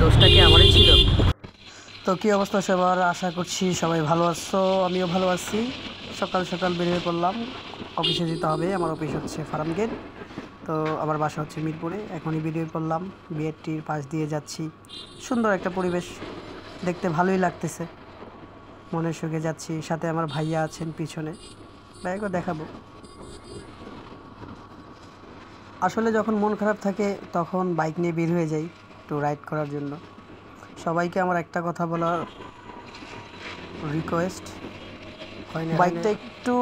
দোষটা কি আমারই ছিল? তো কী অবস্থা সবার, আশা করছি সবাই ভালো আছো, আমিও ভালো আছি। সকাল সকাল বেরিয়ে পড়লাম, অফিসে যেতে হবে। আমার অফিস হচ্ছে ফার্ম গেট, তো আমার বাসা হচ্ছে মিরপুরে। এখনই বেরিয়ে পড়লাম, বিএডটির পাশ দিয়ে যাচ্ছি। সুন্দর একটা পরিবেশ, দেখতে ভালোই লাগতেছে, মনের সুখে যাচ্ছি। সাথে আমার ভাইয়া আছেন পিছনে, ভাইয়াকে দেখাবো। আসলে যখন মন খারাপ থাকে তখন বাইক নিয়ে বের হয়ে যাই একটু রাইড করার জন্য। সবাইকে আমার একটা কথা বলার রিকোয়েস্ট, বাইকটা একটু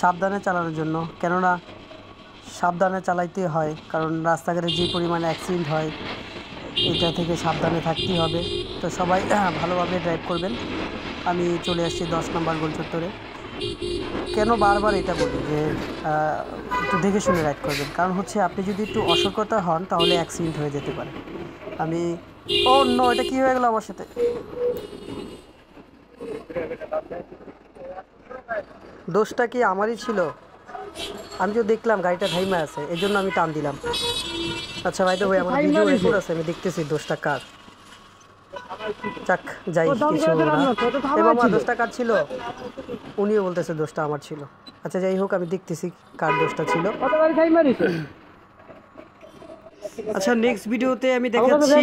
সাবধানে চালানোর জন্য। কেননা সাবধানে চালাইতে হয়, কারণ রাস্তাঘাটে যে পরিমাণে অ্যাক্সিডেন্ট হয়, এটা থেকে সাবধানে থাকতেই হবে। তো সবাই ভালোভাবে ড্রাইভ করবেন। আমি চলে আসছি 10 নম্বর গোল চত্বরে। কেন বারবার এটা বলি যে একটু দেখে শুনে রাইড করবেন, কারণ হচ্ছে আপনি যদি একটু অসতর্কতা হন তাহলে অ্যাক্সিডেন্ট হয়ে যেতে পারে। আমি ও নো, এটা কী হয়ে গেল আমার সাথে? দোষটা কি আমারই ছিল? আমি তো দেখলাম গাড়িটা থাইমা আছে, এই জন্য আমি টান দিলাম। আচ্ছা ভাই, তো ভাই আমার ভিডিও রেকর্ড আছে, আমি দেখতেছি দোষটা কার। যাক, যাই কিছু না। এ মামা, দোষটা কার ছিল? উনিও বলতেছে দোষটা আমার ছিল। আচ্ছা যাই হোক, আমি দেখতেছি কার দোষটা ছিল। আচ্ছা, নেক্সট ভিডিওতে আমি দেখাচ্ছি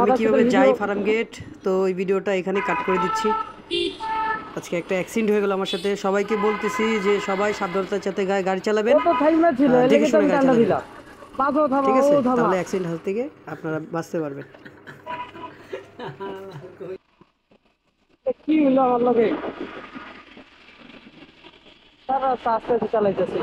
আমি কীভাবে যাই ফার্ম গেট। তো এই ভিডিওটা এখানে কাট করে দিচ্ছি। আজকে একটা অ্যাক্সিডেন্ট হয়ে গেল আমার সাথে। সবাইকে বলতেছি যে সবাই সাবধানতার সাথে গাড়ি চালাবেন, দেখে শুনে গাড়ি চালাবেন, ঠিক আছে? তাহলে অ্যাক্সিডেন্ট হাত থেকে আপনারা বাঁচতে পারবেন। কি হলো আমার লগে? তারা আস্তে আস্তে চালাইতেছে।